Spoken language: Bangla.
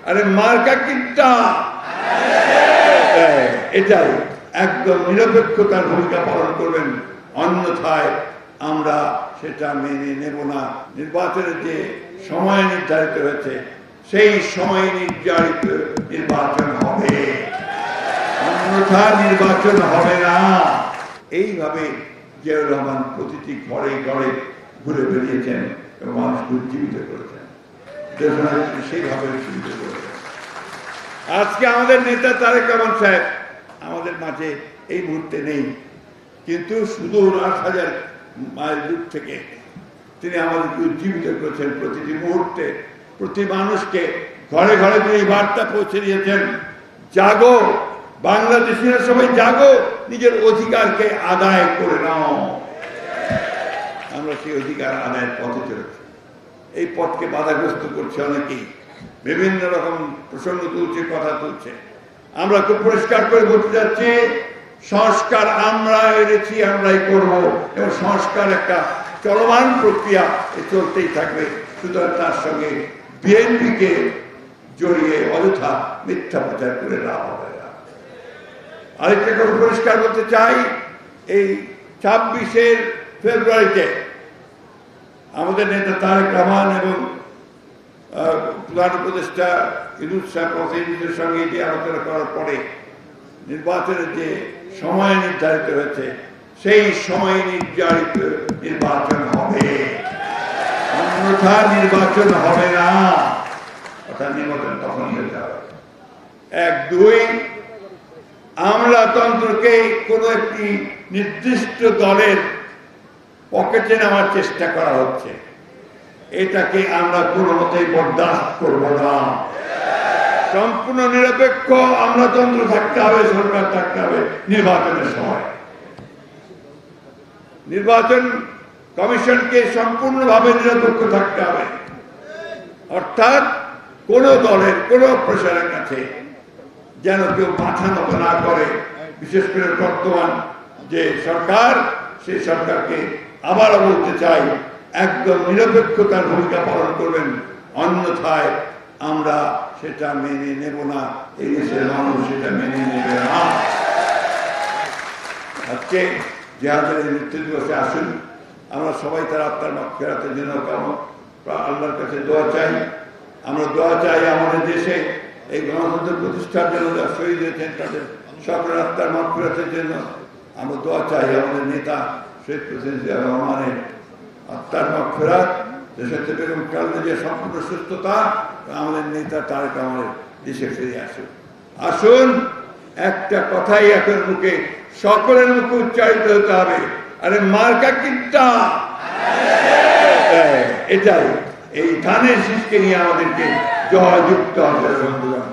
আরে মার্কা কিনটা এটাই একদম নিরপেক্ষতার ভূমিকা পালন করবেন, অন্যথায় আমরা সেটা মেনে নেব না। নির্বাচনের যে সময় নির্ধারিত হয়েছে সেই সময় নির্ধারিত নির্বাচন হবে, অন্যথা নির্বাচন হবে না। এইভাবে জিয়াউর রহমান প্রতিটি ঘরে ঘরে ঘুরে বেরিয়েছেন এবং মানুষকে উজ্জীবিত করেছেন, সেইভাবে উজ্জীবিত করেছেন। আজকে আমাদের নেতা তারেক রহমান সাহেব আমাদের মাঝে এই মুহূর্তে নেই, কিন্তু সুদূর 8,000 মাইল দূর থেকে তিনি আমাদেরকে উজ্জীবিত করেছেন। প্রতিটি মুহূর্তে প্রতি মানুষকে ঘরে ঘরে তিনি বার্তা পৌঁছে দিয়েছেন, জাগো বাংলাদেশিরা, সবাই জাগো, নিজের অধিকারকে আদায় করে নাও। আমরা সেই অধিকার আদায়ের পথে চলেছি। এই পথকে বাধাগ্রস্ত করছে অনেকেই, বিভিন্ন রকম প্রসঙ্গ তুলছে, কথা তুলছে। আমরা খুব পরিষ্কার করে বলতে যাচ্ছি, সংস্কার আমরা এনেছি, আমরাই করব, এবং সংস্কার একটা চলমান প্রক্রিয়া, চলতেই থাকবে। সুতরাং তার সঙ্গে বিএনপিকে জড়িয়ে অযথা মিথ্যা প্রচার করে লাভ হবে না। আরেকটা কথা পরিষ্কার বলতে চাই, এই 26শে ফেব্রুয়ারিতে আমাদের নেতা তারেক রহমান এবং প্রধান উপদেষ্টা ইউনূস সাহেবের সঙ্গে যে আলোচনা করার পরে নির্বাচনের যে সময় নির্ধারিত হয়েছে সেই সময় নির্ধারিত নির্বাচন হবে, অন্যথা নির্বাচন হবে না। অর্থাৎ নির্বাচন তখন হতে হবে। 1, 2, আমলাতন্ত্রকে কোনো একটি নির্দিষ্ট দলের পকেটে নেওয়ার চেষ্টা করা হচ্ছে, এটাকে আমরা কোনো মতেই বরদাস্ত করব না। সম্পূর্ণ নিরপেক্ষ আমলাতন্ত্র থাকতে হবে, সরকার থাকতে হবে নির্বাচনের সময়। নির্বাচন কমিশনকে সম্পূর্ণভাবে নিরপেক্ষ থাকতে হবে, অর্থাৎ কোন দলের কোন প্রচারের কাছে যেন কেউ মাথা নত না করে। বিশেষ করে বর্তমান যে সরকার, সেই সরকারকে আবারও বলতে চাই, একদম নিরপেক্ষতার ভূমিকা পালন করবেন, অন্যথায় আমরা সেটা মেনে নেব না। এই দেশের মানুষ সেটা মেনে নেবে না। আজকে জিহাদের মৃত্যু দিবসে আসুন, আমরা সবাই তার আত্মার মাগফিরাতের জন্য আল্লাহর কাছে দোয়া চাই। আমরা দোয়া চাই আমাদের দেশে এই গণতন্ত্র প্রতিষ্ঠার জন্য যারা শহীদ হয়েছেন তাদের সকলের আত্মার মাগফিরাতের জন্য আমরা দোয়া চাই। আমাদের নেতা শহীদ প্রেসিডেন্ট জিয়া রহমানের আত্মার মাগফিরাত, দেশের বেগম খালেদা জিয়ার সম্পূর্ণ সুস্থতা, আমাদের নেতা তারেক রহমানের দেশে ফিরে আসুন। আসুন, একটা কথাই এখন মুখে, সকলের মুখে উচ্চারিত হতে হবে, আরে মার্কা কিনটা এটাই। এই ধানের শীষকে নিয়ে আমাদেরকে জয়যুক্ত হবে বন্ধুগণ।